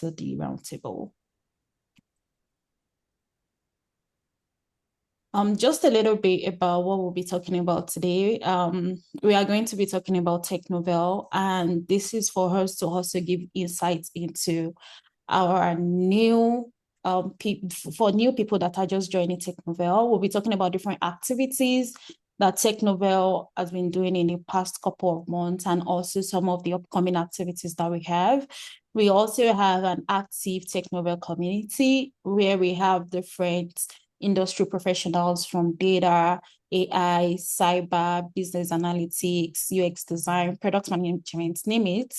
to the roundtable. Just a little bit about what we'll be talking about today. We are going to be talking about TechNovelle, and this is for us to also give insights into our new for new people that are just joining TechNovelle. We'll be talking about different activities that TechNovelle has been doing in the past couple of months, and also some of the upcoming activities that we have. We also have an active TechNovelle community where we have different industry professionals from data, AI, cyber, business analytics, UX design, product management, name it.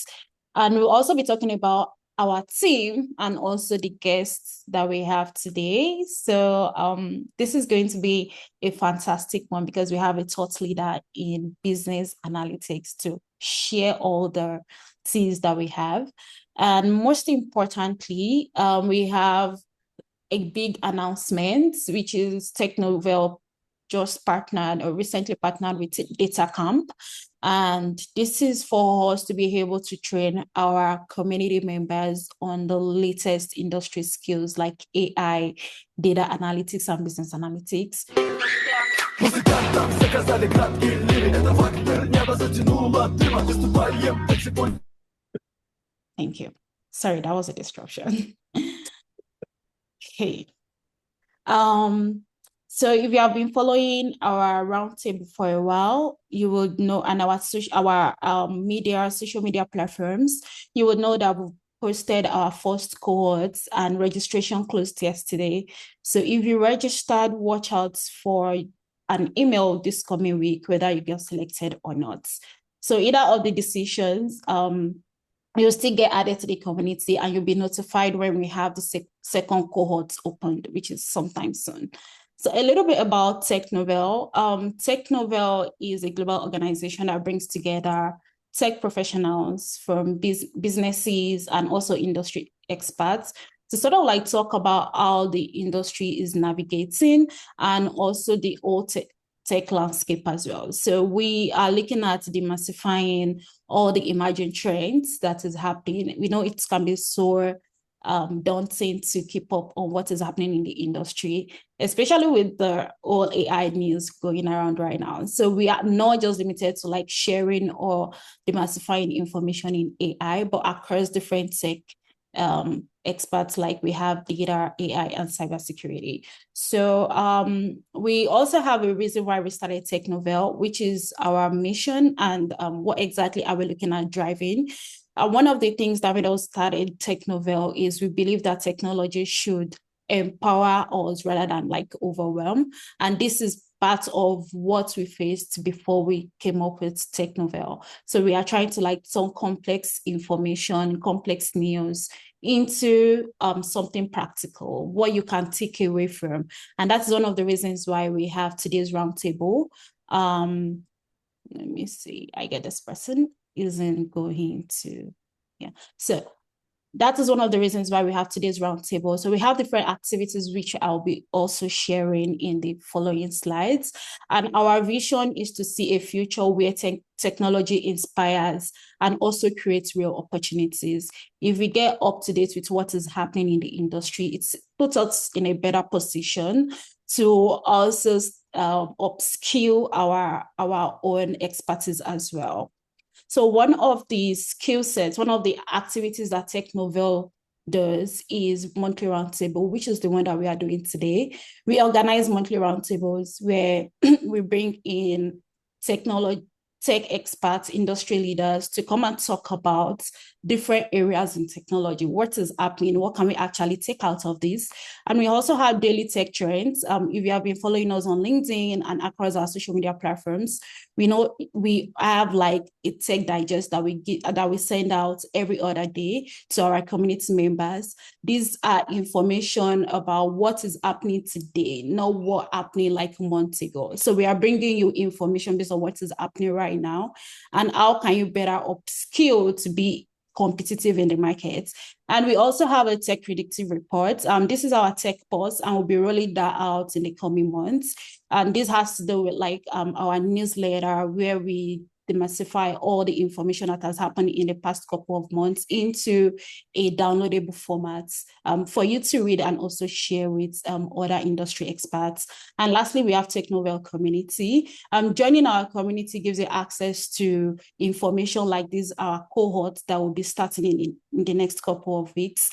And we'll also be talking about our team and also the guests that we have today. So this is going to be a fantastic one because we have a thought leader in business analytics to share all the things that we have. And most importantly, we have a big announcement, which is TechNovelle just partnered or recently partnered with Data Camp. And this is for us to be able to train our community members on the latest industry skills like AI, data analytics, and business analytics. Thank you. Sorry, that was a disruption. Okay. So if you have been following our roundtable for a while, you would know, and our social media platforms, you would know that we've posted our first cohorts and registration closed yesterday. So if you registered, watch out for an email this coming week, whether you get selected or not. So either of the decisions, you'll still get added to the community and you'll be notified when we have the second cohort opened, which is sometime soon. So a little bit about TechNovelle. TechNovelle is a global organization that brings together tech professionals from businesses and also industry experts to sort of like talk about how the industry is navigating and also the old tech landscape as well. So we are looking at demystifying all the emerging trends that is happening. We know it can be so daunting to keep up on what is happening in the industry, especially with the all AI news going around right now. So we are not just limited to like sharing or demystifying information in AI, but across different tech experts, like we have data, AI, and cybersecurity. So we also have a reason why we started TechNovelle, which is our mission and what exactly are we looking at driving. One of the things that we all started TechNovelle is we believe that technology should empower us rather than like overwhelm. And this is part of what we faced before we came up with TechNovelle. So we are trying to like turn complex information, complex news into something practical, what you can take away from. And that's one of the reasons why we have today's roundtable. Let me see, I get this person isn't going to, yeah. So that is one of the reasons why we have today's roundtable. So we have different activities, which I'll be also sharing in the following slides. And our vision is to see a future where technology inspires and also creates real opportunities. If we get up to date with what is happening in the industry, it puts us in a better position to also upskill our own expertise as well. So one of the skill sets, one of the activities that TechNovelle does is monthly roundtable, which is the one that we are doing today. We organize monthly roundtables where we bring in tech experts, industry leaders to come and talk about different areas in technology, what is happening, what can we actually take out of this. And we also have daily tech trends. If you have been following us on LinkedIn and across our social media platforms, we know we have like a tech digest that we send out every other day to our community members. These are information about what is happening today, not what happened like a month ago. So we are bringing you information based on what is happening right now and how can you better upskill to be competitive in the market. And we also have a tech predictive report. This is our tech pulse, and we'll be rolling that out in the coming months. And this has to do with like our newsletter where we demystify all the information that has happened in the past couple of months into a downloadable format for you to read and also share with other industry experts. And lastly, we have TechNovelle community. Joining our community gives you access to information like these cohorts that will be starting in the next couple of weeks.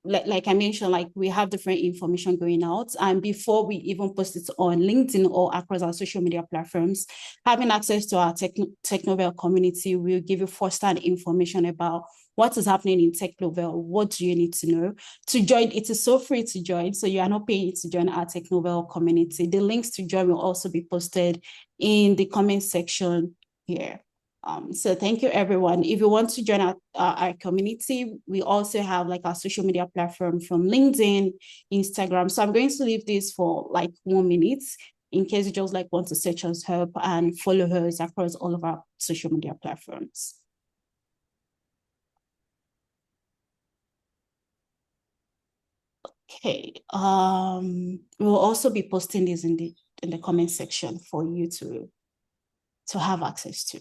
Like I mentioned, like we have different information going out, and before we even post it on LinkedIn or across our social media platforms, having access to our TechNovelle community will give you first-hand information about what is happening in TechNovelle. What do you need to know to join? It is so free to join, so you are not paying to join our TechNovelle community. The links to join will also be posted in the comment section here. So thank you, everyone. If you want to join our community, we also have like our social media platform from LinkedIn, Instagram. So I'm going to leave this for like 1 minute in case you just like want to search us up and follow us across all of our social media platforms. Okay. We'll also be posting this in the comment section for you to have access to.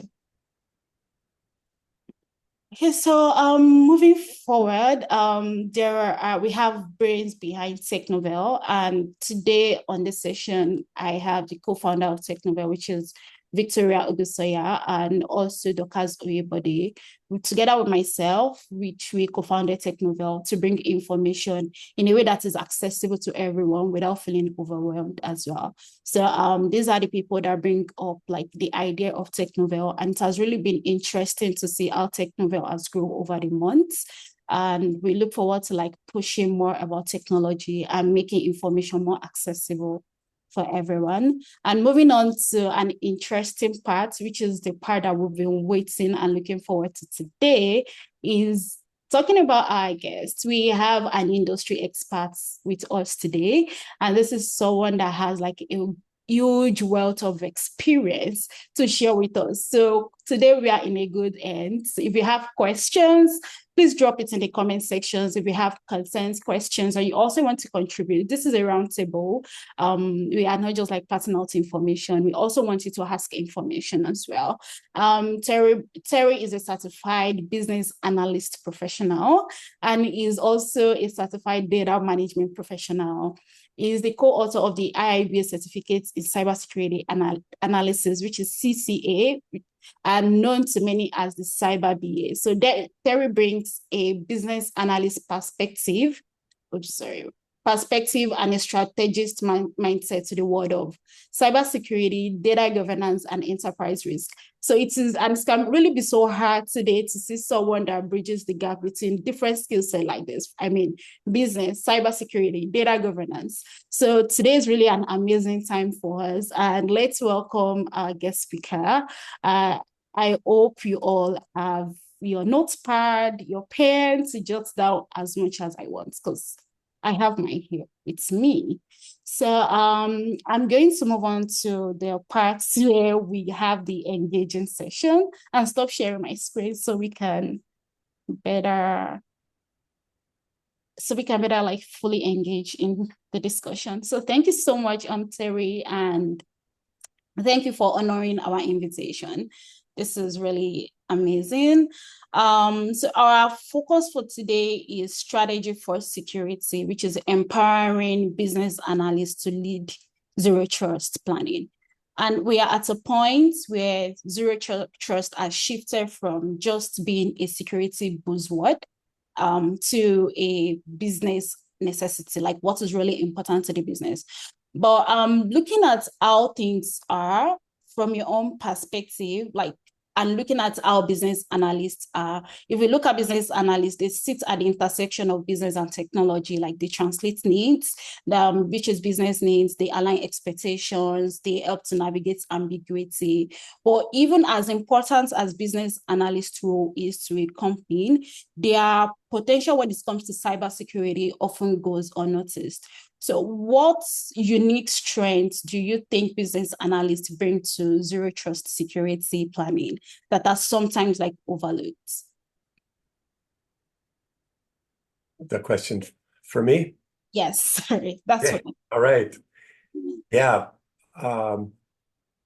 Okay, so moving forward, we have brains behind TechNovelle, and today on this session, I have the co-founder of TechNovelle, which is Victoria Ogusoya, and also Dorcas Oyebode, together with myself, which we co-founded TechNovelle to bring information in a way that is accessible to everyone without feeling overwhelmed as well. So these are the people that bring up like the idea of TechNovelle, and it has really been interesting to see how TechNovelle has grown over the months. And we look forward to like pushing more about technology and making information more accessible for everyone. And moving on to an interesting part, which is the part that we've been waiting and looking forward to today, is talking about our guests. We have an industry expert with us today, and this is someone that has like a huge wealth of experience to share with us. So today we are in a good end. So if you have questions, please drop it in the comment sections. If you have concerns, questions, or you also want to contribute, this is a roundtable. We are not just like passing out information. We also want you to ask information as well. Terry is a certified business analyst professional and is also a certified data management professional. He is the co-author of the IIBA Certificate in Cybersecurity Analysis, which is CCA, and known to many as the CyberBA. So Terry brings a business analyst perspective and a strategist mindset to the world of cybersecurity, data governance, and enterprise risk. So it can really be so hard today to see someone that bridges the gap between different skill sets like this. I mean, business, cybersecurity, data governance. So today is really an amazing time for us. And let's welcome our guest speaker. I hope you all have your notepad, your pen to jot down as much as I want, because I have mine here. It's me. So I'm going to move on to the parts where we have the engaging session and stop sharing my screen so we can better like fully engage in the discussion. So thank you so much, Terry, and thank you for honoring our invitation. This is really amazing. So our focus for today is strategy for security, which is empowering business analysts to lead zero trust planning. And we are at a point where zero trust has shifted from just being a security buzzword to a business necessity, like what is really important to the business. But looking at how things are from your own perspective, and looking at how business analysts are, if we look at business analysts, they sit at the intersection of business and technology, like they translate needs, which is business needs, they align expectations, they help to navigate ambiguity. But even as important as business analyst role is to a company, their potential when it comes to cybersecurity often goes unnoticed. So what unique strengths do you think business analysts bring to zero trust security planning that are sometimes like overlooked? The question for me? Yes, sorry. That's okay. All right. Yeah.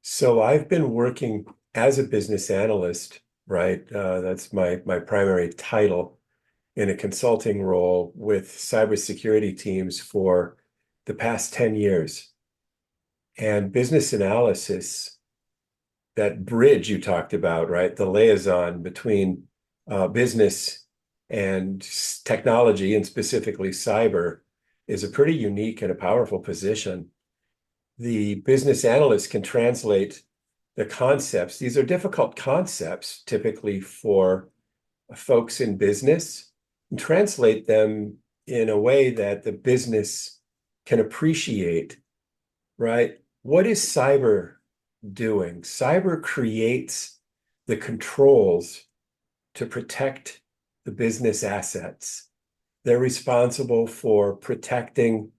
So I've been working as a business analyst, right? That's my primary title in a consulting role with cybersecurity teams for the past 10 years. And business analysis, that bridge you talked about, right? The liaison between business and technology, and specifically cyber, is a pretty unique and a powerful position. The business analyst can translate the concepts. These are difficult concepts typically for folks in business, and translate them in a way that the business can appreciate, right? What is cyber doing? Cyber creates the controls to protect the business assets. They're responsible for protecting,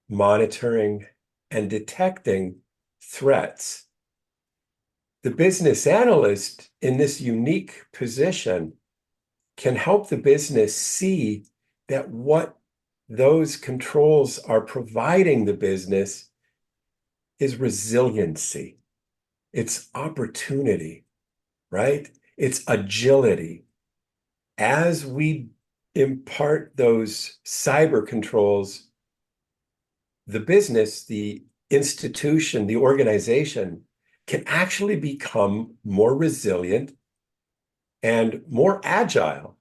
monitoring, and detecting threats. The business analyst in this unique position can help the business see that what those controls are providing the business is resiliency. It's opportunity, right? It's agility. As we impart those cyber controls, the business, the institution, the organization can actually become more resilient and more agile.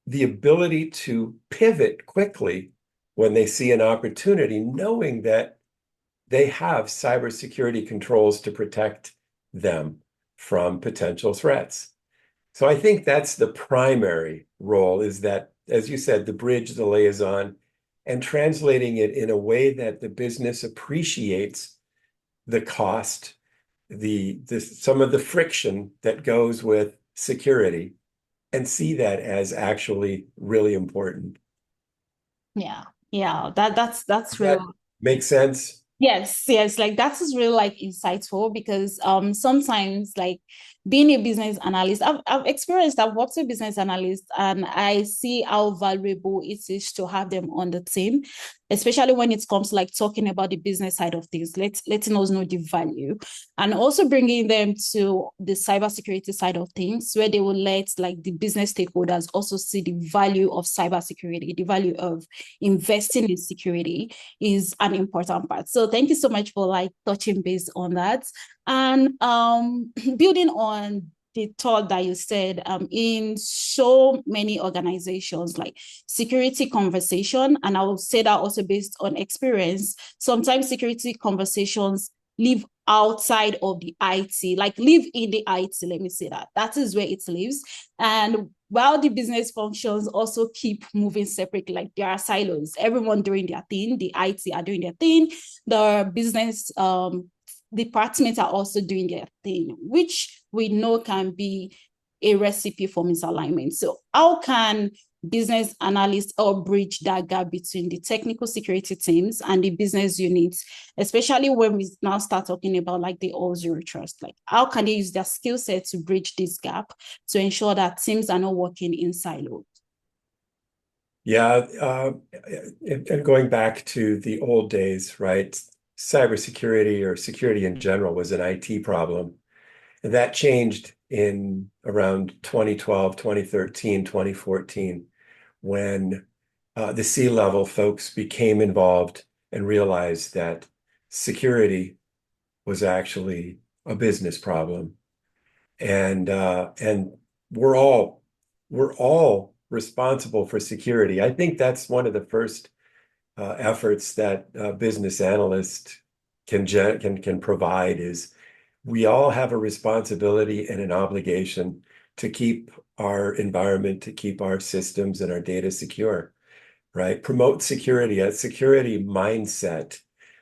The ability to pivot quickly when they see an opportunity, knowing that they have cybersecurity controls to protect them from potential threats. So I think that's the primary role, is that, as you said, the bridge, the liaison, and translating it in a way that the business appreciates the cost, some of the friction that goes with security, and see that as actually really important. Yeah, yeah, that's Does real. that make sense? Yes, like that is really like insightful because sometimes like being a business analyst, I've experienced, I've worked with business analysts and I see how valuable it is to have them on the team, especially when it comes to like talking about the business side of things, letting us know the value, and also bringing them to the cybersecurity side of things where they will let like the business stakeholders also see the value of cybersecurity, the value of investing in security is an important part. So thank you so much for like touching base on that. And building on the thought that you said, in so many organizations, like security conversation, and I will say that also based on experience, sometimes security conversations live outside of the IT, like live in the IT, let me say that. That is where it lives. And while the business functions also keep moving separately, like there are silos, everyone doing their thing, the IT are doing their thing, the business departments are also doing their thing, which we know can be a recipe for misalignment. So how can business analysts help bridge that gap between the technical security teams and the business units, especially when we now start talking about like the all zero trust? Like how can they use their skill set to bridge this gap to ensure that teams are not working in silos? Yeah, and going back to the old days, right? Cybersecurity or security in general was an IT problem. And that changed in around 2012, 2013, 2014, when the C-level folks became involved and realized that security was actually a business problem. And we're all responsible for security. I think that's one of the first efforts that business analysts can provide, is we all have a responsibility and an obligation to keep our environment, to keep our systems and our data secure, right? Promote security, a security mindset.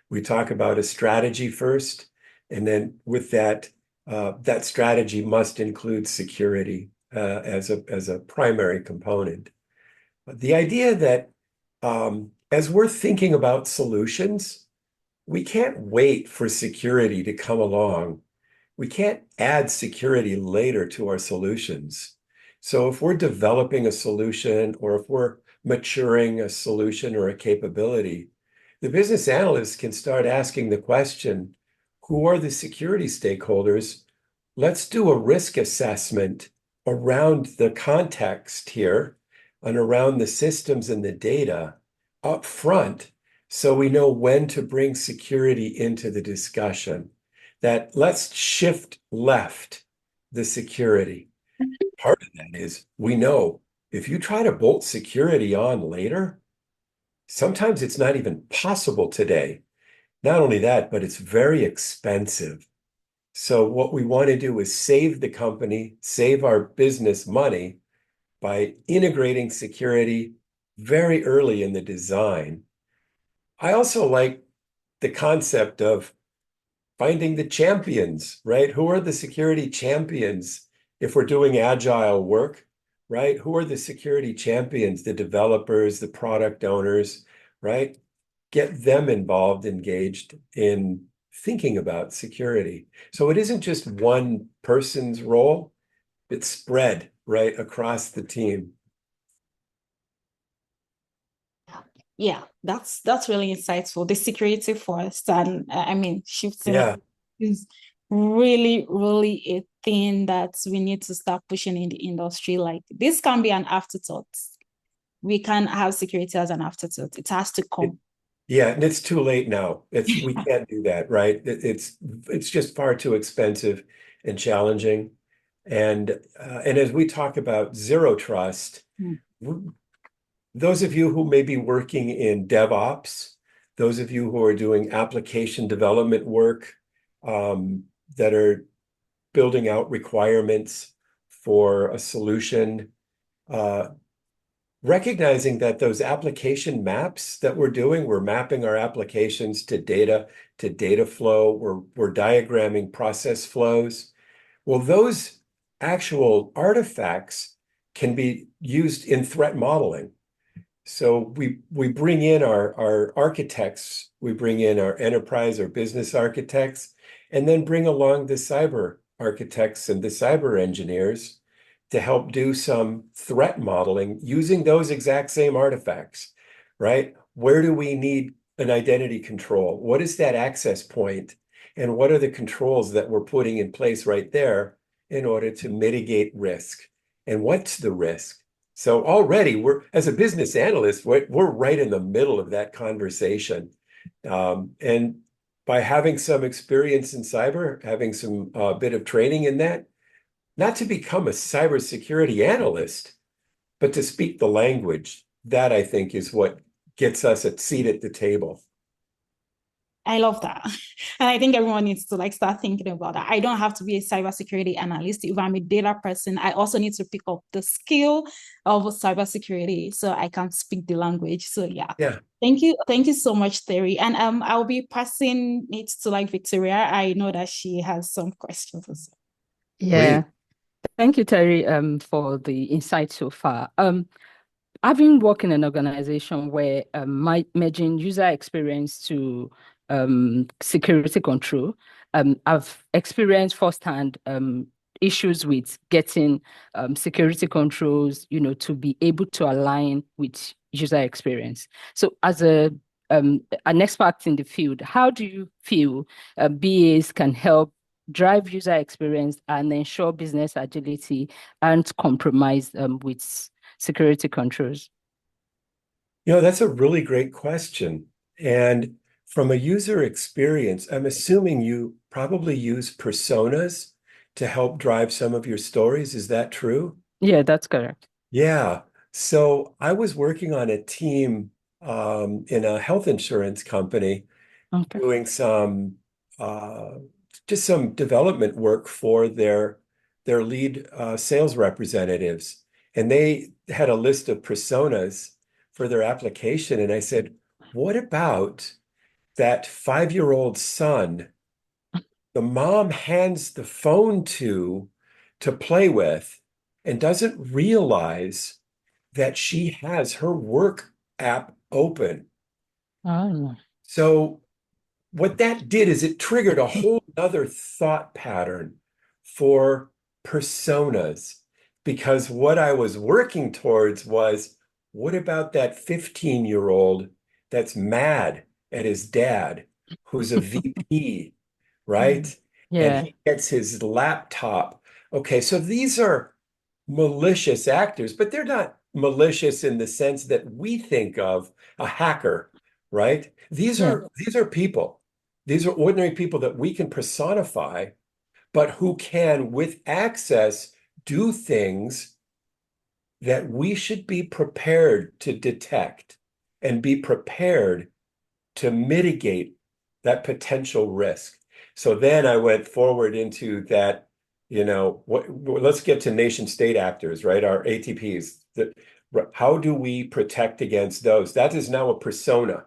We talk about a strategy first, and then with that, that strategy must include security as a primary component. The idea that as we're thinking about solutions, we can't wait for security to come along. We can't add security later to our solutions. So if we're developing a solution, or if we're maturing a solution or a capability, the business analyst can start asking the question, who are the security stakeholders? Let's do a risk assessment around the context here and around the systems and the data up front so we know when to bring security into the discussion. That let's shift left the security. Part of that is we know if you try to bolt security on later, sometimes it's not even possible today. Not only that, but it's very expensive. So what we want to do is save the company, save our business money by integrating security very early in the design. I also like the concept of finding the champions, right? Who are the security champions if we're doing agile work, right? Who are the security champions, the developers, the product owners, right? Get them involved, engaged in thinking about security. So it isn't just one person's role, it's spread right across the team. Yeah, that's really insightful. The security first, and I mean, shifting Yeah. is really, really a thing that we need to start pushing in the industry. Like this can be an afterthought. We can't have security as an afterthought. It has to come. Yeah, and it's too late now. We can't do that, right? It's just far too expensive and challenging. And as we talk about zero trust, Mm. those of you who may be working in DevOps, those of you who are doing application development work, that are building out requirements for a solution, uh, recognizing that those application maps that we're doing, we're mapping our applications to data flow, we're diagramming process flows. Well, those actual artifacts can be used in threat modeling. So we bring in our architects, we bring in our enterprise or business architects, and then bring along the cyber architects and the cyber engineers to help do some threat modeling using those exact same artifacts, right? Where do we need an identity control? What is that access point? And what are the controls that we're putting in place right there in order to mitigate risk? And what's the risk? So already as a business analyst, we're right in the middle of that conversation. And by having some experience in cyber, having some bit of training in that, not to become a cybersecurity analyst, but to speak the language, that I think is what gets us a seat at the table. I love that. And I think everyone needs to like start thinking about that. I don't have to be a cybersecurity analyst. If I'm a data person, I also need to pick up the skill of cybersecurity so I can speak the language. So yeah. Yeah. Thank you. Thank you so much, Terry. And I'll be passing it to like Victoria. I know that she has some questions as well. Yeah. Please. Thank you, Terry, for the insight so far. Having worked in an organization where merging user experience to security control, I've experienced firsthand issues with getting security controls, to be able to align with user experience. So, as an expert in the field, how do you feel BAs can help drive user experience and ensure business agility and compromise with security controls? That's a really great question. And from a user experience, I'm assuming you probably use personas to help drive some of your stories. Is that true? Yeah, that's correct. Yeah. So I was working on a team in a health insurance company Okay. doing just some development work for their lead sales representatives. And they had a list of personas for their application. And I said, what about that 5-year-old son the mom hands the phone to play with and doesn't realize that she has her work app open? Oh, So what that did is it triggered a whole other thought pattern for personas, because what I was working towards was, what about that 15-year-old that's mad at his dad, who's a VP, right? And Yeah. he gets his laptop. Okay, so these are malicious actors, but they're not malicious in the sense that we think of a hacker, right? Yeah. These are people. These are ordinary people that we can personify, but who can, with access, do things that we should be prepared to detect and be prepared to mitigate that potential risk. So then I went forward into that, let's get to nation state actors, right? Our ATPs. How do we protect against those? That is now a persona,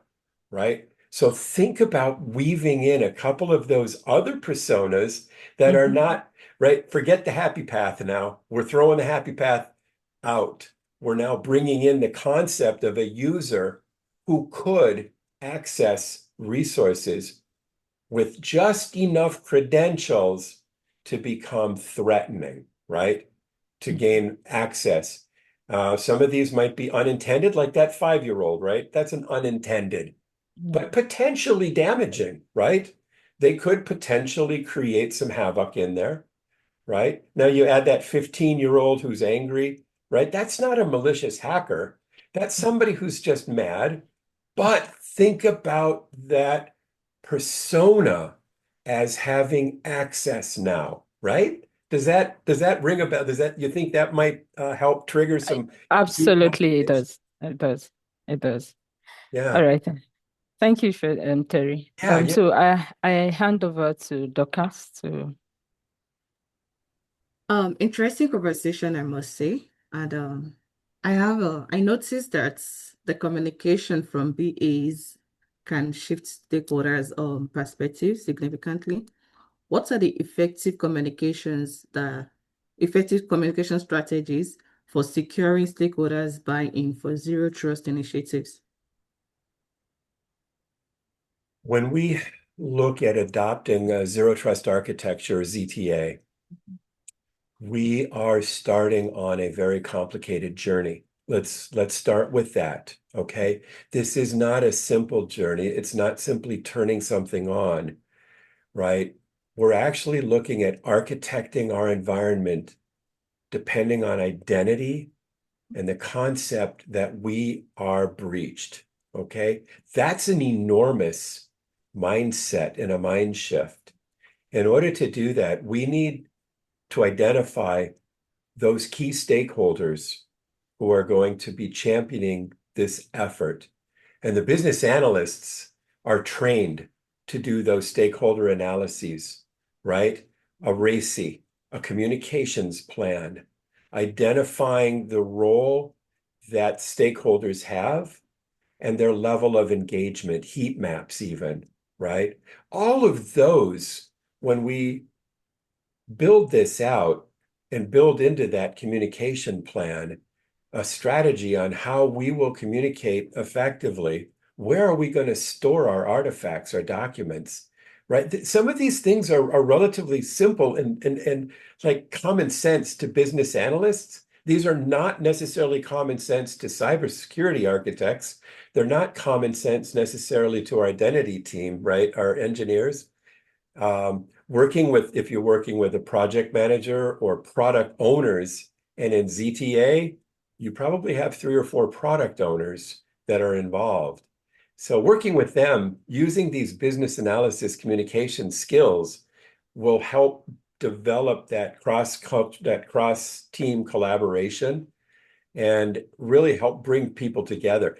right? So think about weaving in a couple of those other personas that are not, right? Forget the happy path now. We're throwing the happy path out. We're now bringing in the concept of a user who could access resources with just enough credentials to become threatening, right? To gain access. Some of these might be unintended, like that 5-year-old, right? That's an unintended, but potentially damaging, right? They could potentially create some havoc in there, right? Now you add that 15-year-old who's angry, right? That's not a malicious hacker. That's somebody who's just mad. But think about that persona as having access now, right? Does that ring a bell? You think that might help trigger some new Absolutely, it conflicts? does. It does. It does. All Yeah, right. Thank you for Terry. yeah, yeah. So I hand over to Dorcas to. Interesting conversation, I must say. And I noticed that the communication from BAs can shift stakeholders' perspective significantly. What are the effective communication strategies for securing stakeholders' buy-in for zero trust initiatives? When we look at adopting a zero trust architecture, ZTA, we are starting on a very complicated journey. Let's start with that, okay? This is not a simple journey. It's not simply turning something on, right? We're actually looking at architecting our environment depending on identity and the concept that we are breached, okay? That's an enormous mindset and a mind shift. In order to do that, we need to identify those key stakeholders who are going to be championing this effort. And the business analysts are trained to do those stakeholder analyses, right? A RACI, a communications plan, identifying the role that stakeholders have and their level of engagement, heat maps even, right? All of those, when we build this out and build into that communication plan a strategy on how we will communicate effectively. Where are we going to store our artifacts, our documents, right? Some of these things are relatively simple and like common sense to business analysts. These are not necessarily common sense to cybersecurity architects. They're not common sense necessarily to our identity team, right? Our engineers. If you're working with a project manager or product owners, and in ZTA, you probably have 3 or 4 product owners that are involved. So working with them, using these business analysis communication skills will help develop that cross-team collaboration and really help bring people together.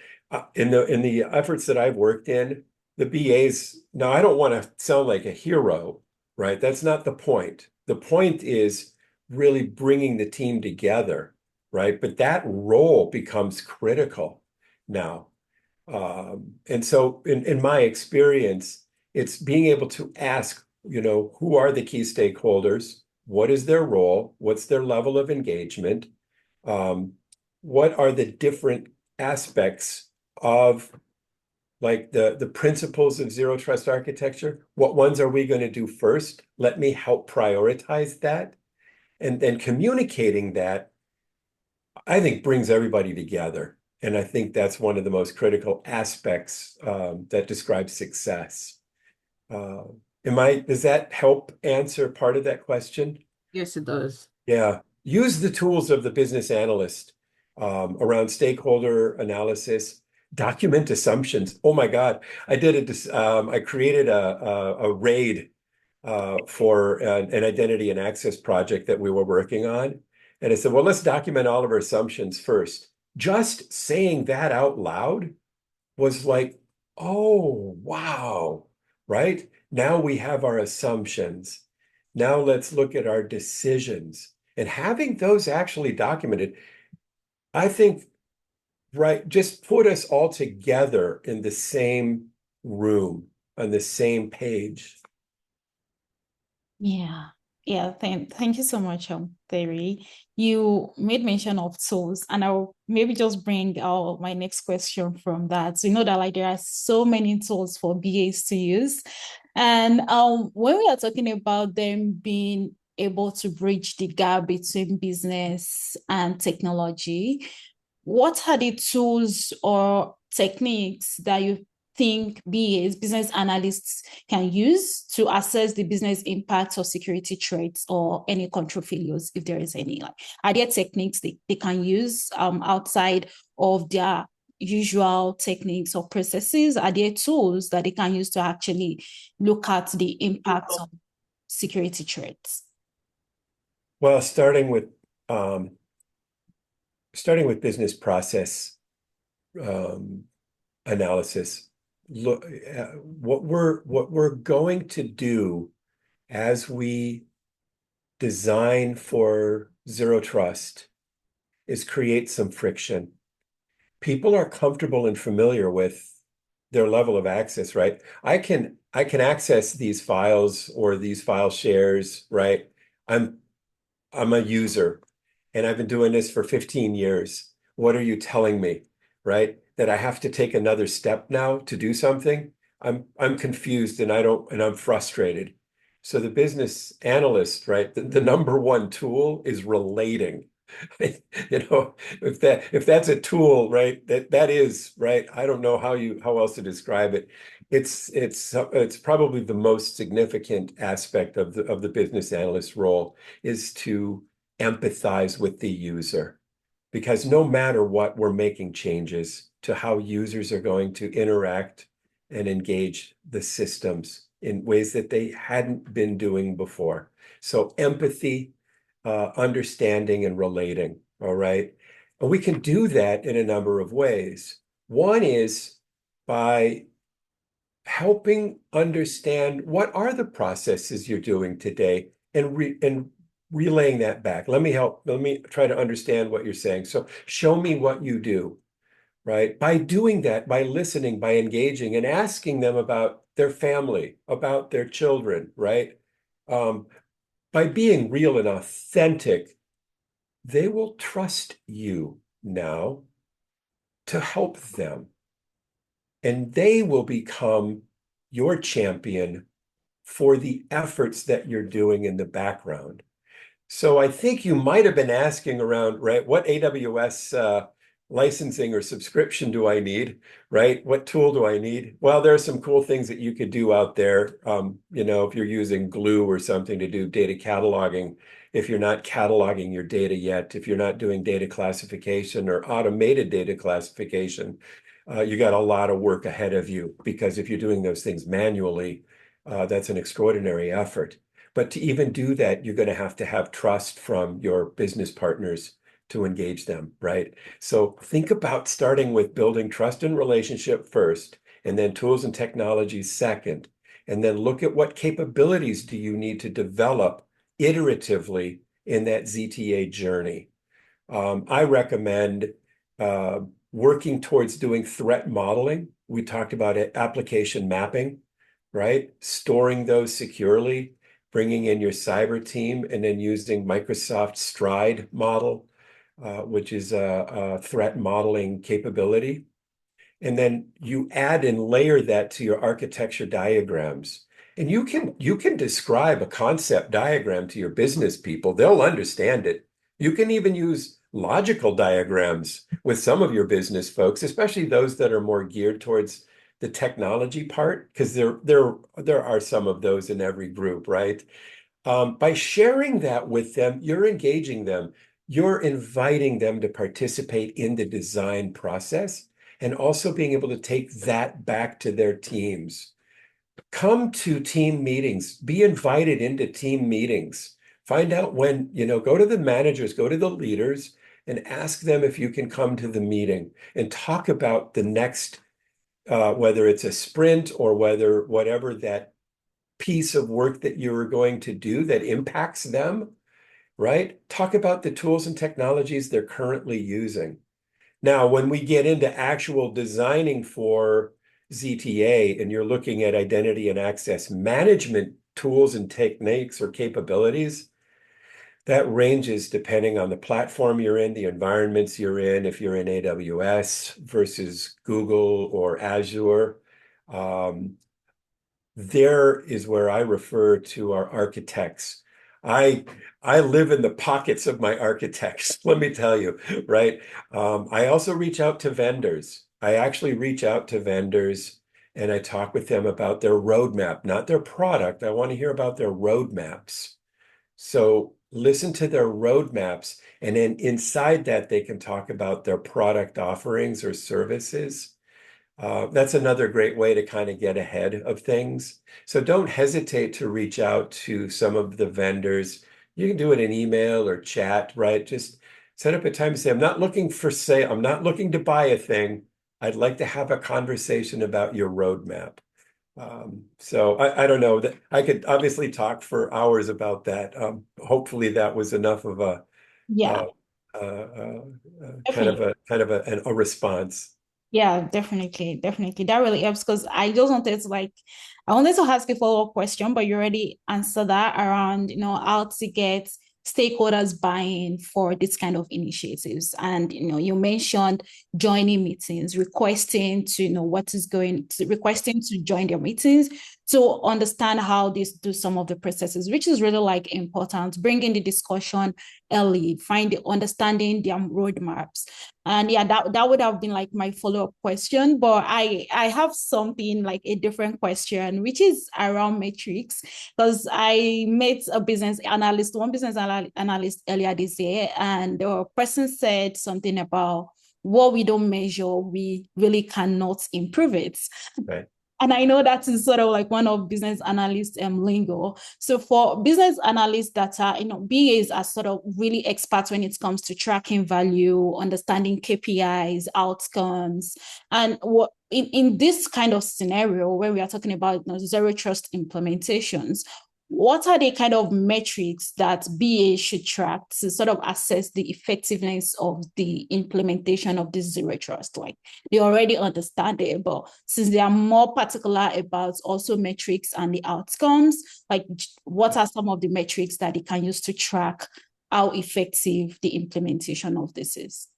In the efforts that I've worked in, the BAs, now I don't want to sound like a hero, right? That's not the point. The point is really bringing the team together, right? But that role becomes critical now. And so in my experience, it's being able to ask, who are the key stakeholders? What is their role? What's their level of engagement? What are the different aspects of like the principles of zero trust architecture? What ones are we going to do first? Let me help prioritize that. And then communicating that, I think, brings everybody together. And I think that's one of the most critical aspects that describes success. Does that help answer part of that question? Yes, it does. Yeah. Use the tools of the business analyst around stakeholder analysis, document assumptions. Oh my God. I created a RAID for an identity and access project that we were working on. And I said, well, let's document all of our assumptions first. Just saying that out loud was like, oh, wow, right? Now we have our assumptions. Now let's look at our decisions. And having those actually documented, I think, right, just put us all together in the same room, on the same page. Yeah. Yeah, thank you so much, Terry. You made mention of tools, and I'll maybe just bring out my next question from that. So you know that like there are so many tools for BAs to use. And when we are talking about them being able to bridge the gap between business and technology, what are the tools or techniques that you think BAs, business analysts, can use to assess the business impact of security threats or any control failures, if there is any? Like, are there techniques they can use outside of their usual techniques or processes? Are there tools that they can use to actually look at the impact of security threats? Well, starting with business process analysis, look, what we're going to do as we design for zero trust is create some friction. People are comfortable and familiar with their level of access, right? I can access these files or these file shares, right? I'm a user and I've been doing this for 15 years. What are you telling me, right? That I have to take another step now to do something? I'm confused and I'm frustrated. So the business analyst, right? The number one tool is relating. If that's a tool, right? That is right. I don't know how else to describe it. It's probably the most significant aspect of the business analyst role is to empathize with the user, because no matter what, we're making changes to how users are going to interact and engage the systems in ways that they hadn't been doing before. So empathy, understanding, and relating, all right? And we can do that in a number of ways. One is by helping understand what are the processes you're doing today and relaying that back. Let me try to understand what you're saying. So show me what you do, right? By doing that, by listening, by engaging and asking them about their family, about their children, right? By being real and authentic, they will trust you now to help them. And they will become your champion for the efforts that you're doing in the background. So I think you might have been asking around, right? What AWS licensing or subscription do I need, right? What tool do I need? Well, there are some cool things that you could do out there. If you're using Glue or something to do data cataloging, if you're not cataloging your data yet, if you're not doing data classification or automated data classification, you got a lot of work ahead of you, because if you're doing those things manually, that's an extraordinary effort. But to even do that, you're going to have trust from your business partners to engage them, right? So think about starting with building trust and relationship first, and then tools and technologies second, and then look at what capabilities do you need to develop iteratively in that ZTA journey. I recommend working towards doing threat modeling. We talked about it, application mapping, right? Storing those securely, bringing in your cyber team, and then using Microsoft Stride model, which is a threat modeling capability. And then you add and layer that to your architecture diagrams. And you can describe a concept diagram to your business people. They'll understand it. You can even use logical diagrams with some of your business folks, especially those that are more geared towards the technology part, because there are some of those in every group, right? By sharing that with them, you're engaging them. You're inviting them to participate in the design process and also being able to take that back to their teams. Come to team meetings, be invited into team meetings. Find out when, go to the managers, go to the leaders, and ask them if you can come to the meeting and talk about the next, whether it's a sprint or whatever that piece of work that you're going to do that impacts them, right? Talk about the tools and technologies they're currently using. Now, when we get into actual designing for ZTA and you're looking at identity and access management tools and techniques or capabilities, that ranges depending on the platform you're in, the environments you're in, if you're in AWS versus Google or Azure. There is where I refer to our architects. I live in the pockets of my architects, let me tell you, right? I also reach out to vendors. I actually reach out to vendors and I talk with them about their roadmap, not their product. I want to hear about their roadmaps. So listen to their roadmaps, and then inside that, they can talk about their product offerings or services. That's another great way to kind of get ahead of things. So don't hesitate to reach out to some of the vendors. You can do it in email or chat, right? Just set up a time to say, I'm not looking for sale. I'm not looking to buy a thing. I'd like to have a conversation about your roadmap. So I don't know that I could obviously talk for hours about that. Hopefully that was enough of a Yeah, kind definitely. of a response. Yeah, definitely, definitely. That really helps because I just wanted to I wanted to ask a follow-up question, but you already answered that around, how to get stakeholders buy-in for this kind of initiatives. And, you mentioned joining meetings, requesting to know requesting to join their meetings to understand how they do some of the processes, which is really important, bringing the discussion early, understanding their roadmaps. And yeah, that would have been my follow-up question, but I have something a different question, which is around metrics, because I met one business analyst earlier this year, and the person said something about what we don't measure, we really cannot improve it. Right. And I know that is sort of one of business analysts lingo. So for business analysts that are, BAs are sort of really experts when it comes to tracking value, understanding KPIs, outcomes. And what in this kind of scenario where we are talking about zero trust implementations, what are the kind of metrics that BA should track to sort of assess the effectiveness of the implementation of this zero trust? They already understand it, but since they are more particular about also metrics and the outcomes, what are some of the metrics that they can use to track how effective the implementation of this is?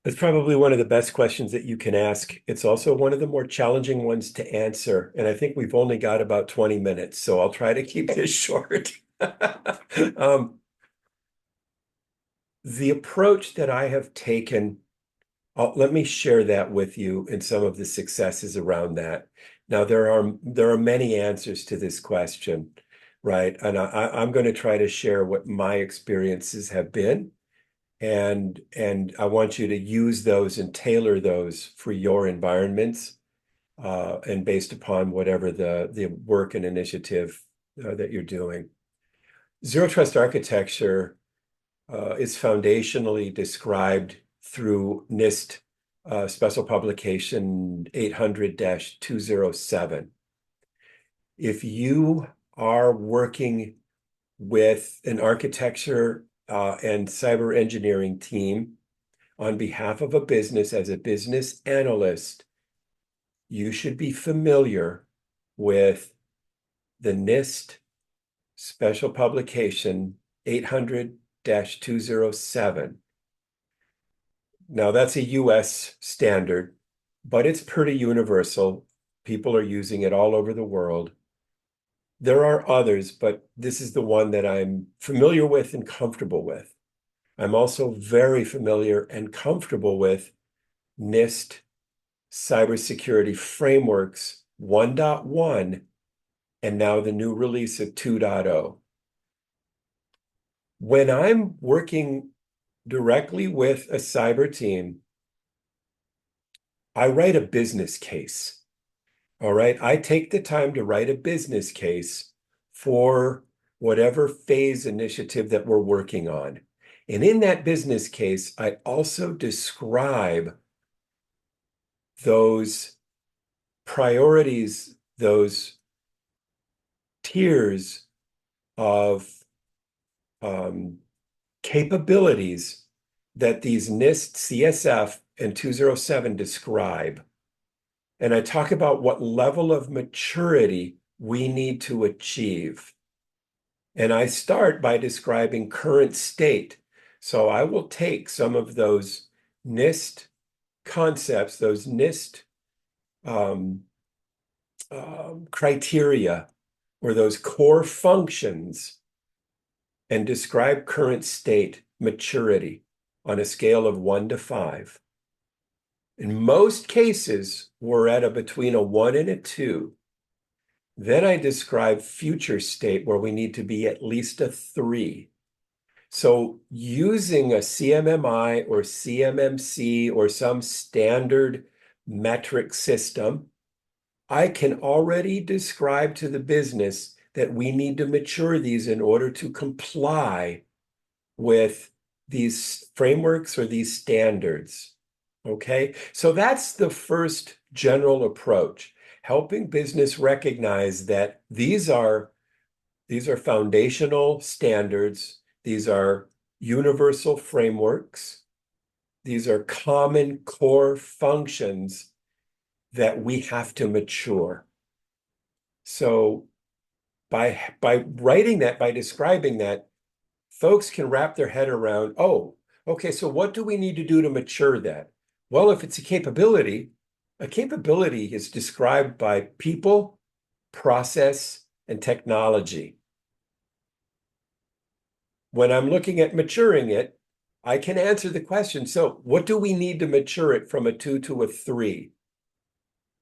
That's probably one of the best questions that you can ask. It's also one of the more challenging ones to answer. And I think we've only got about 20 minutes, so I'll try to keep this short. The approach that I have taken, let me share that with you and some of the successes around that. Now, there are many answers to this question, right? And I'm going to try to share what my experiences have been. And I want you to use those and tailor those for your environments and based upon whatever the work and initiative that you're doing. Zero trust architecture is foundationally described through NIST special publication 800-207. If you are working with an architecture and cyber engineering team on behalf of a business as a business analyst, you should be familiar with the NIST special publication 800-207. Now, that's a US standard, but it's pretty universal. People are using it all over the world. There are others, but this is the one that I'm familiar with and comfortable with. I'm also very familiar and comfortable with NIST Cybersecurity Frameworks 1.1, and now the new release of 2.0. When I'm working directly with a cyber team, I write a business case. All right. I take the time to write a business case for whatever phase initiative that we're working on. And in that business case, I also describe those priorities, those tiers of capabilities that these NIST, CSF, and 207 describe. And I talk about what level of maturity we need to achieve. And I start by describing current state. So I will take some of those NIST concepts, those NIST criteria, or those core functions, and describe current state maturity on a scale of 1 to 5. In most cases, we're at between a 1 and a 2. Then I describe future state where we need to be at least a 3. So using a CMMI or CMMC or some standard metric system, I can already describe to the business that we need to mature these in order to comply with these frameworks or these standards. Okay, so that's the first general approach, helping business recognize that these are foundational standards, these are universal frameworks, these are common core functions that we have to mature. So by writing that, by describing that, folks can wrap their head around, oh, okay, so what do we need to do to mature that? Well, if it's a capability is described by people, process, and technology. When I'm looking at maturing it, I can answer the question, so what do we need to mature it from a 2 to a 3?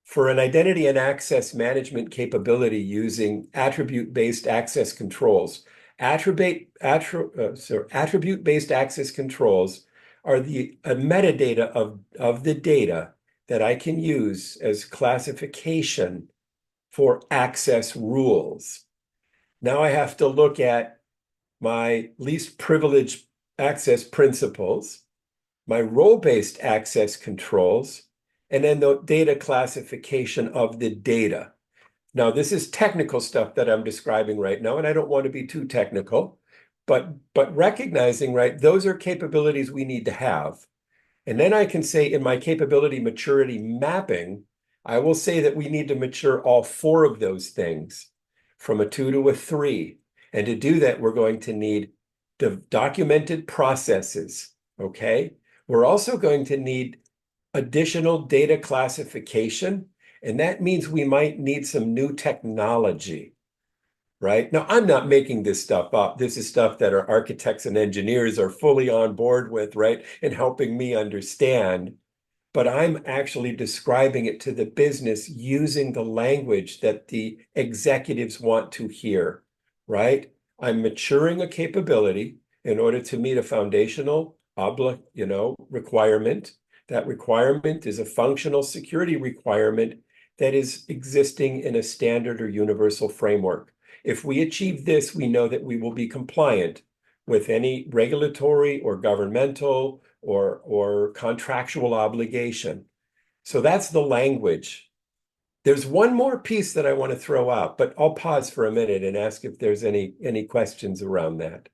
For an identity and access management capability using attribute-based access controls, attribute-based access controls are the metadata of the data that I can use as classification for access rules. Now I have to look at my least privileged access principles, my role-based access controls, and then the data classification of the data. Now, this is technical stuff that I'm describing right now, and I don't want to be too technical, but recognizing, right, those are capabilities we need to have. And then I can say in my capability maturity mapping, I will say that we need to mature all 4 of those things from a 2 to a 3. And to do that, we're going to need the documented processes, okay? We're also going to need additional data classification, and that means we might need some new technology, right? Now, I'm not making this stuff up. This is stuff that our architects and engineers are fully on board with, right? And helping me understand, but I'm actually describing it to the business using the language that the executives want to hear, right? I'm maturing a capability in order to meet a foundational requirement. That requirement is a functional security requirement that is existing in a standard or universal framework. If we achieve this, we know that we will be compliant with any regulatory or governmental or contractual obligation. So that's the language. There's one more piece that I want to throw out, but I'll pause for a minute and ask if there's any questions around that.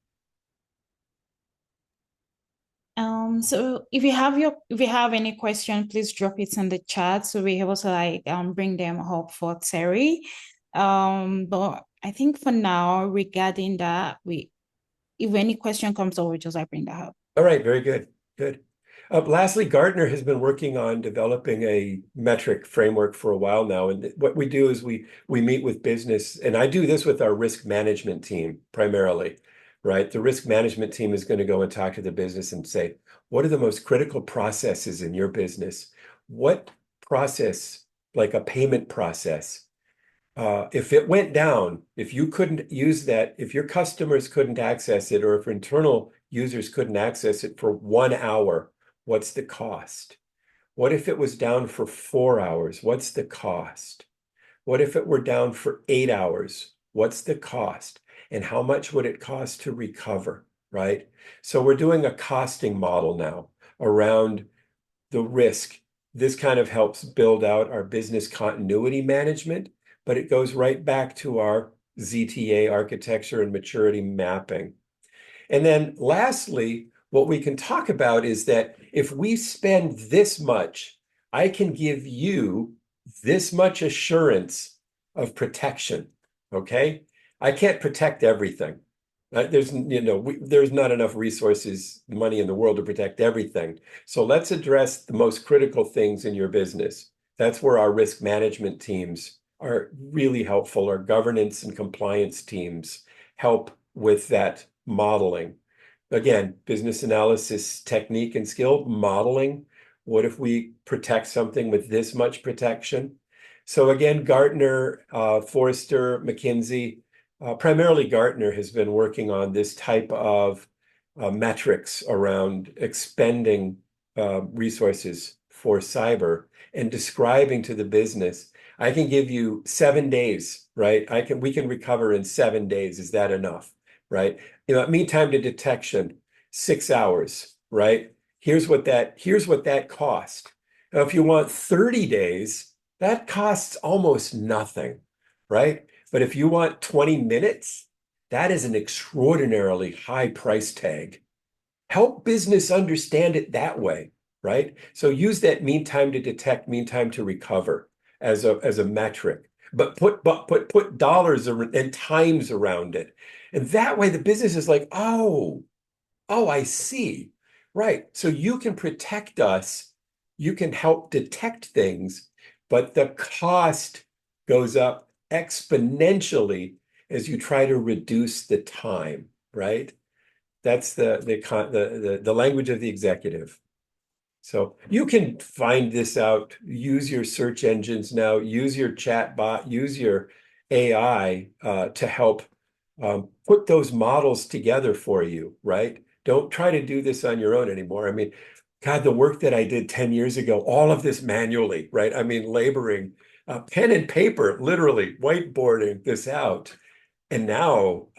So if you have any question, please drop it in the chat so we able to bring them up for Terry. But I think for now, regarding that, if any question comes over, just bring that up. All right, very good. Good. Lastly, Gartner has been working on developing a metric framework for a while now. And what we do is we meet with business, and I do this with our risk management team primarily, right? The risk management team is going to go and talk to the business and say, what are the most critical processes in your business? What process, like a payment process, if it went down, if you couldn't use that, if your customers couldn't access it, or if internal users couldn't access it for 1 hour, what's the cost? What if it was down for 4 hours? What's the cost? What if it were down for 8 hours? What's the cost? And how much would it cost to recover, right? So we're doing a costing model now around the risk. This kind of helps build out our business continuity management, but it goes right back to our ZTA architecture and maturity mapping. And then lastly, what we can talk about is that if we spend this much, I can give you this much assurance of protection, okay? I can't protect everything. There's not enough resources, money in the world to protect everything. So let's address the most critical things in your business. That's where our risk management teams are really helpful. Our governance and compliance teams help with that modeling. Again, business analysis technique and skill, modeling. What if we protect something with this much protection? So again, Gartner, Forrester, McKinsey, primarily Gartner has been working on this type of metrics around expending resources for cyber and describing to the business, I can give you 7 days, right? We can recover in 7 days. Is that enough, right? Mean time to detection, 6 hours, right? Here's what that cost. Now, if you want 30 days, that costs almost nothing, right? But if you want 20 minutes, that is an extraordinarily high price tag. Help business understand it that way, right? So use that mean time to detect, mean time to recover as a metric, but put dollars and times around it. And that way the business is like, oh, I see. Right. So you can protect us, you can help detect things, but the cost goes up exponentially as you try to reduce the time, right? That's the language of the executive. So you can find this out, use your search engines now, use your chat bot, use your AI to help put those models together for you, right? Don't try to do this on your own anymore. I mean, God, the work that I did 10 years ago, all of this manually, right? I mean, laboring, pen and paper, literally whiteboarding this out. And now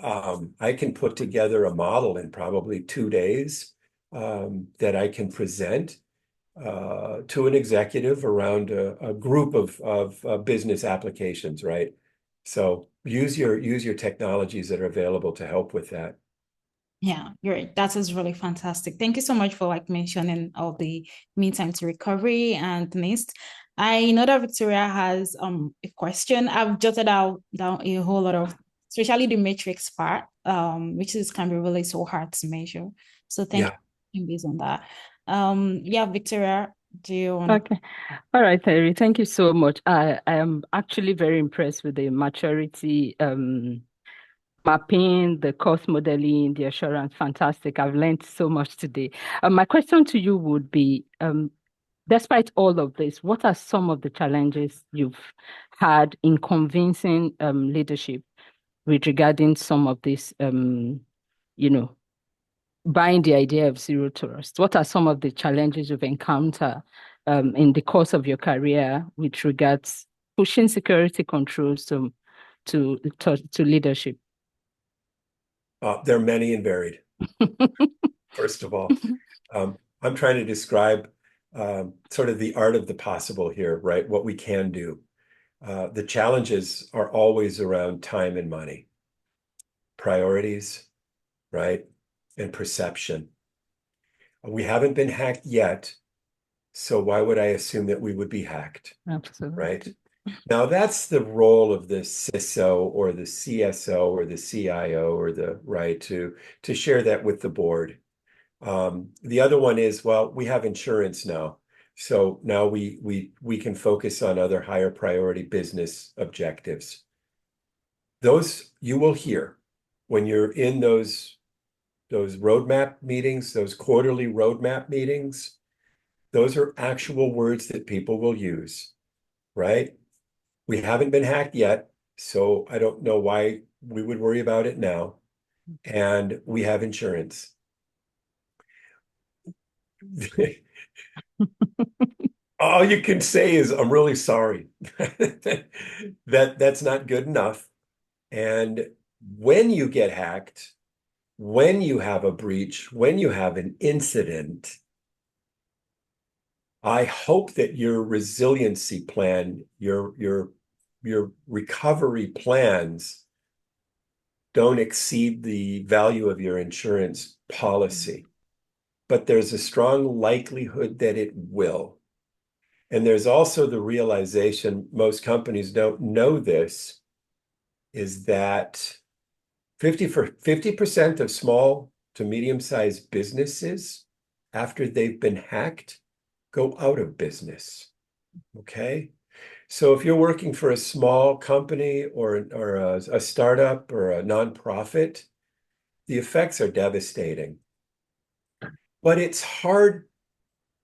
I can put together a model in probably 2 days that I can present to an executive around a group of business applications, right? So use your technologies that are available to help with that. Yeah, you're right. That is really fantastic. Thank you so much for mentioning all the mean time to recovery and NIST. I know that Victoria has a question. I've jotted down a whole lot of, especially the matrix part, which can be really so hard to measure. So thank you based on that. Victoria, do you want? Okay. All right, Terry, thank you so much. I am actually very impressed with the maturity mapping, the cost modeling, the assurance. Fantastic. I've learned so much today. My question to you would be, despite all of this, what are some of the challenges you've had in convincing leadership with regarding some of this, buying the idea of zero trust? What are some of the challenges you've encountered in the course of your career with regards pushing security controls to leadership? They're many and varied. First of all, I'm trying to describe sort of the art of the possible here, right? What we can do. The challenges are always around time and money, priorities, right? And perception. We haven't been hacked yet, so why would I assume that we would be hacked? Absolutely. Right? Now that's the role of the CISO or the CSO or the CIO or the right to share that with the board. The other one is, well, we have insurance now. So now we can focus on other higher priority business objectives. Those you will hear when you're in those roadmap meetings, those quarterly roadmap meetings. Those are actual words that people will use, right? We haven't been hacked yet, so I don't know why we would worry about it now. And we have insurance. All you can say is, I'm really sorry. That's not good enough. And when you get hacked, when you have a breach, when you have an incident, I hope that your resiliency plan, your recovery plans don't exceed the value of your insurance policy. But there's a strong likelihood that it will. And there's also the realization, most companies don't know this, is that 50% of small to medium-sized businesses, after they've been hacked, go out of business. Okay? So if you're working for a small company or a startup or a nonprofit, the effects are devastating. But it's hard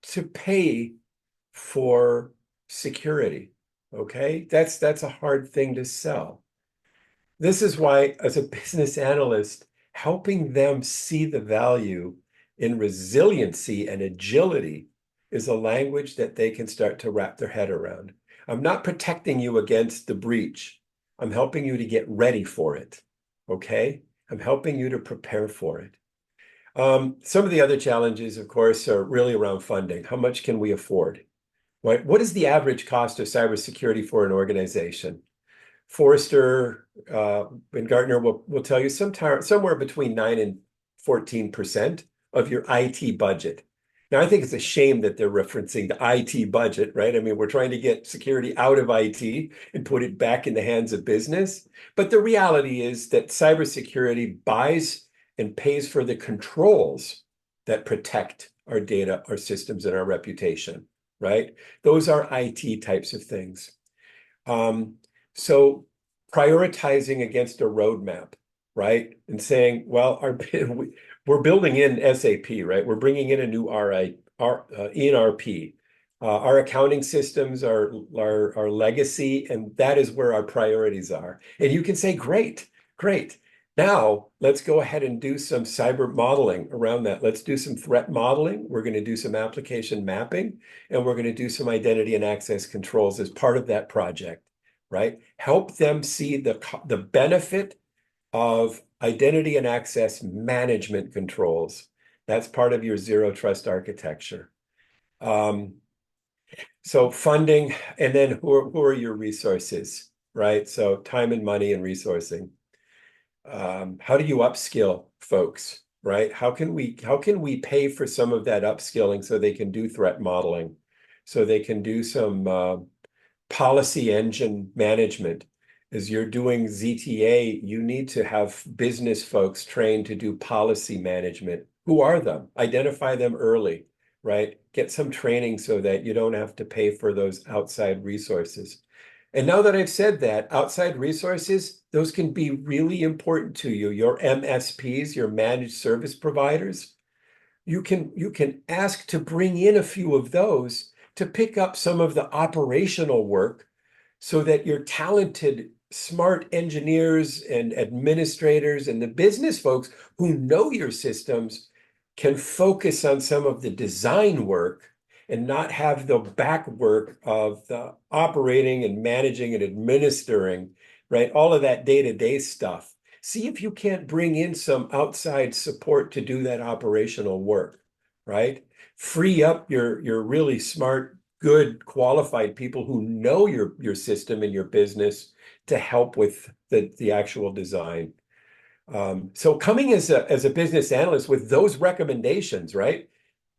to pay for security. Okay? That's a hard thing to sell. This is why, as a business analyst, helping them see the value in resiliency and agility is a language that they can start to wrap their head around. I'm not protecting you against the breach. I'm helping you to get ready for it. Okay? I'm helping you to prepare for it. Some of the other challenges, of course, are really around funding. How much can we afford? Right? What is the average cost of cybersecurity for an organization? Forrester and Gartner will tell you somewhere between 9 and 14% of your IT budget. Now, I think it's a shame that they're referencing the IT budget, right? I mean, we're trying to get security out of IT and put it back in the hands of business. But the reality is that cybersecurity buys and pays for the controls that protect our data, our systems, and our reputation, right? Those are IT types of things. So prioritizing against a roadmap, right? And saying, well, we're building in SAP, right? We're bringing in a new ERP. Our accounting systems are legacy, and that is where our priorities are. And you can say, great. Now, let's go ahead and do some cyber modeling around that. Let's do some threat modeling. We're going to do some application mapping, and we're going to do some identity and access controls as part of that project, right? Help them see the benefit of identity and access management controls. That's part of your zero trust architecture. So funding, and then who are your resources, right? So time and money and resourcing. How do you upskill folks, right? How can we pay for some of that upskilling so they can do threat modeling, so they can do some policy engine management? As you're doing ZTA, you need to have business folks trained to do policy management. Who are them? Identify them early, right? Get some training so that you don't have to pay for those outside resources. And now that I've said that, outside resources, those can be really important to you. Your MSPs, your managed service providers, you can ask to bring in a few of those to pick up some of the operational work so that your talented, smart engineers and administrators and the business folks who know your systems can focus on some of the design work and not have the back work of the operating and managing and administering, right? All of that day-to-day stuff. See if you can't bring in some outside support to do that operational work, right? Free up your really smart, good, qualified people who know your system and your business to help with the actual design. So coming as a business analyst with those recommendations, right?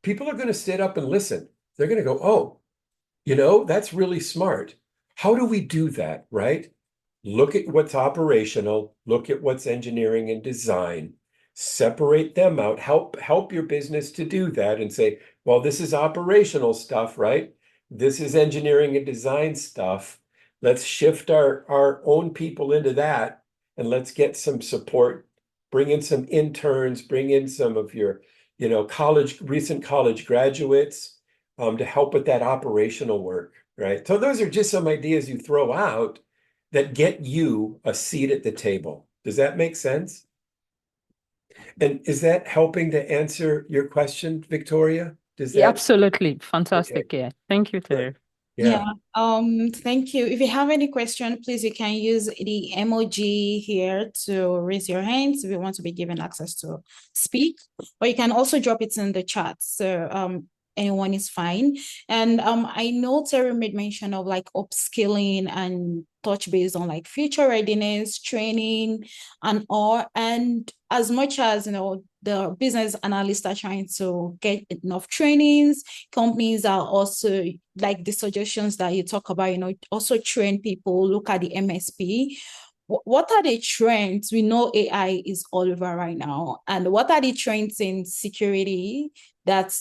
People are going to sit up and listen. They're going to go, oh, that's really smart. How do we do that, right? Look at what's operational, look at what's engineering and design, separate them out, help your business to do that and say, well, this is operational stuff, right? This is engineering and design stuff. Let's shift our own people into that and let's get some support, bring in some interns, bring in some of your recent college graduates, to help with that operational work, right? So those are just some ideas you throw out that get you a seat at the table. Does that make sense? And is that helping to answer your question, Victoria? Does Yeah, that? absolutely. Okay, Fantastic. Yeah. Thank you, good. Terry. Yeah. Thank you. If you have any question, please, you can use the emoji here to raise your hands if you want to be given access to speak, or you can also drop it in the chat. So anyone is fine. And I know Terry made mention of like upskilling and touch base on like future readiness, training, and all. And as much as, you know, the business analysts are trying to get enough trainings, companies are also, like the suggestions that you talk about, you know, also train people, look at the MSP. What are the trends? We know AI is all over right now. And what are the trends in security that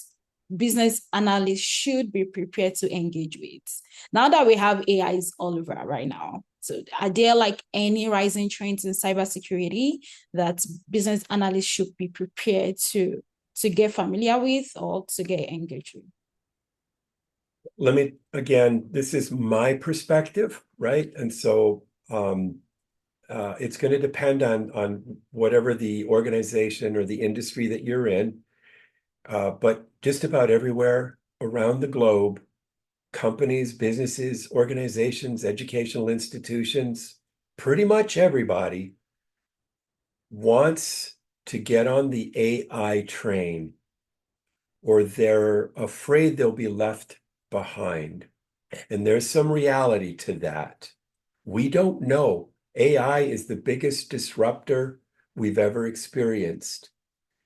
business analysts should be prepared to engage with? Now that we have AIs all over right now, so are there like any rising trends in cybersecurity that business analysts should be prepared to get familiar with or to get engaged with? Let me, again, this is my perspective, right? And so it's going to depend on whatever the organization or the industry that you're in. But just about everywhere around the globe, companies, businesses, organizations, educational institutions, pretty much everybody wants to get on the AI train, or they're afraid they'll be left behind. And there's some reality to that. We don't know. AI is the biggest disruptor we've ever experienced.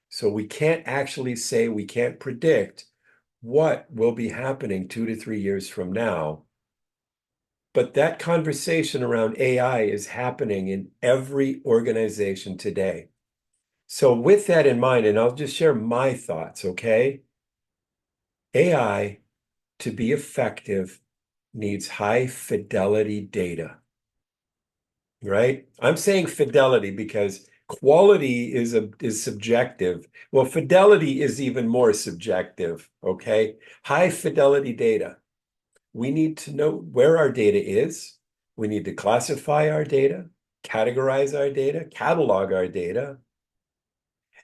So we can't actually say, we can't predict what will be happening 2 to 3 years from now. But that conversation around AI is happening in every organization today. So with that in mind, and I'll just share my thoughts, okay? AI, to be effective, needs high fidelity data, right? I'm saying fidelity because quality is subjective. Well, fidelity is even more subjective, okay? High fidelity data. We need to know where our data is. We need to classify our data, categorize our data, catalog our data,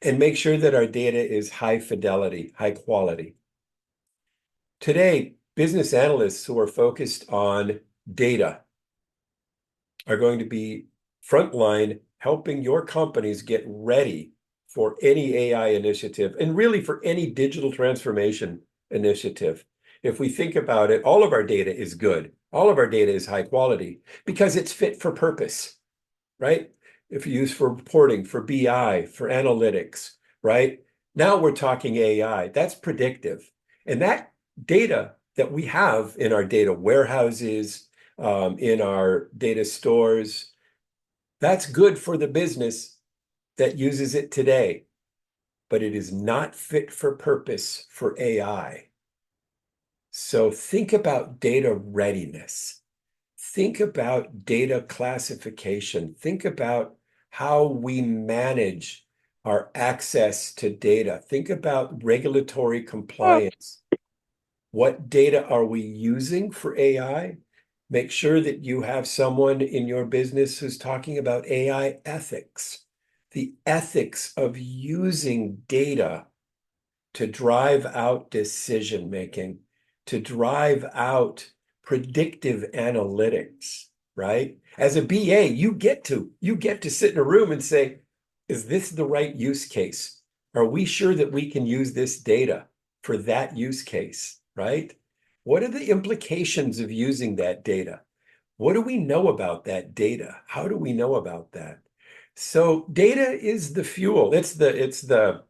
and make sure that our data is high fidelity, high quality. Today, business analysts who are focused on data are going to be frontline helping your companies get ready for any AI initiative and really for any digital transformation initiative. If we think about it, all of our data is good. All of our data is high quality because it's fit for purpose, right? If you use for reporting, for BI, for analytics, right? Now we're talking AI. That's predictive. And that data that we have in our data warehouses, in our data stores, that's good for the business that uses it today, but it is not fit for purpose for AI. So think about data readiness. Think about data classification. Think about how we manage our access to data. Think about regulatory compliance. What data are we using for AI? Make sure that you have someone in your business who's talking about AI ethics, the ethics of using data to drive out decision making, to drive out predictive analytics, right? As a BA, you get to sit in a room and say, is this the right use case? Are we sure that we can use this data for that use case, right? What are the implications of using that data? What do we know about that data? How do we know about that? So data is the fuel. It's the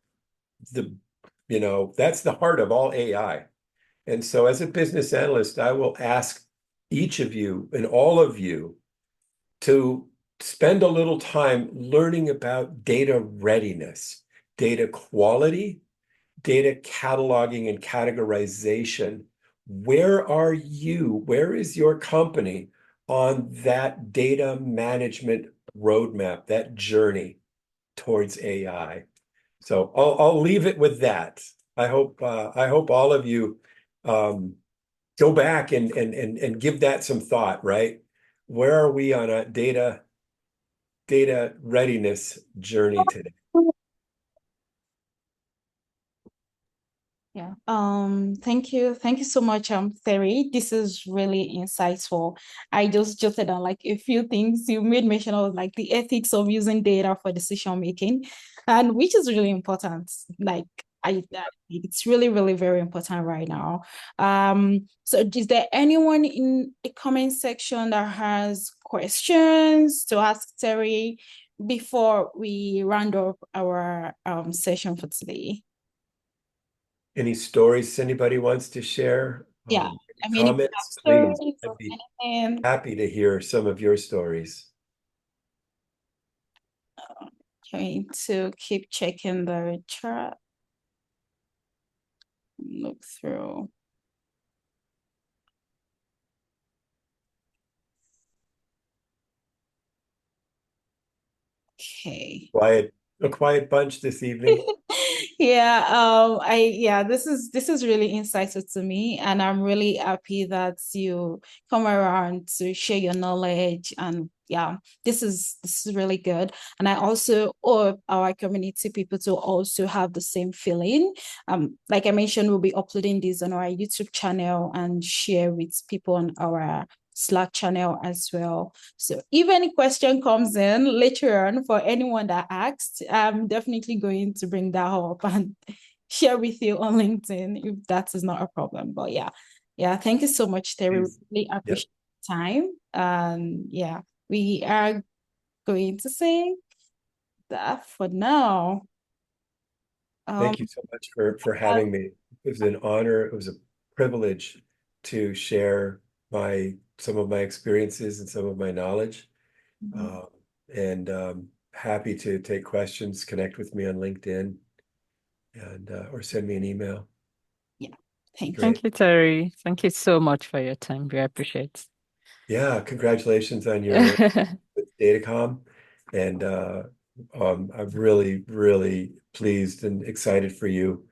that's the heart of all AI. And so as a business analyst, I will ask each of you and all of you to spend a little time learning about data readiness, data quality, data cataloging and categorization. Where are you? Where is your company on that data management roadmap, that journey towards AI? So I'll leave it with that. I hope all of you go back and give that some thought, right? Where are we on a data readiness journey today? Yeah. Thank you. Thank you so much, Terry. This is really insightful. I just jotted down like a few things you made mention of, like the ethics of using data for decision making, and which is really important. Like it's really, really very important right now. So is there anyone in the comment section that has questions to ask Terry before we round up our session for today? Any stories anybody wants to share? Yeah, I mean, if you have Comments, please. stories I'd or be anything, happy to hear some of your stories. going to keep checking the chat, look through. Okay. A quiet bunch this evening. Yeah, this is really insightful to me, and I'm really happy that you come around to share your knowledge, and yeah, this is really good. And I also hope our community people to also have the same feeling. Like I mentioned, we'll be uploading this on our YouTube channel and share with people on our Slack channel as well. So if any question comes in later on for anyone that asked, I'm definitely going to bring that up and share with you on LinkedIn if that is not a problem. But yeah, thank you so much, Terry. Please. Really appreciate the time. And yeah, we are going to say that for now. Thank you so much for having me. It was an honor. It was a privilege to share some of my experiences and some of my knowledge. And happy to take questions, connect with me on LinkedIn, and or send me an email. Yeah, thank you. Thank you, Terry. Thank you so much for your time. We appreciate it. Yeah, congratulations on your Datacom. And I'm really, really pleased and excited for you.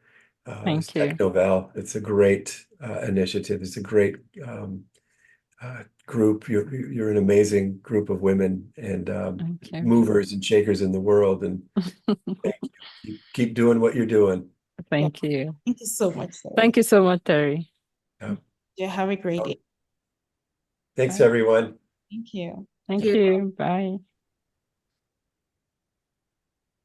Thank you. TechNovelle, it's a great initiative. It's a great group. You're an amazing group of women and Thank you. movers and shakers in the world. And thank you. Keep doing what you're doing. Thank you. Thank you so much, Terry. Thank you so much, Terry. Yeah, have a great day. Thanks, Bye. everyone. Thank you. Thank you. Bye.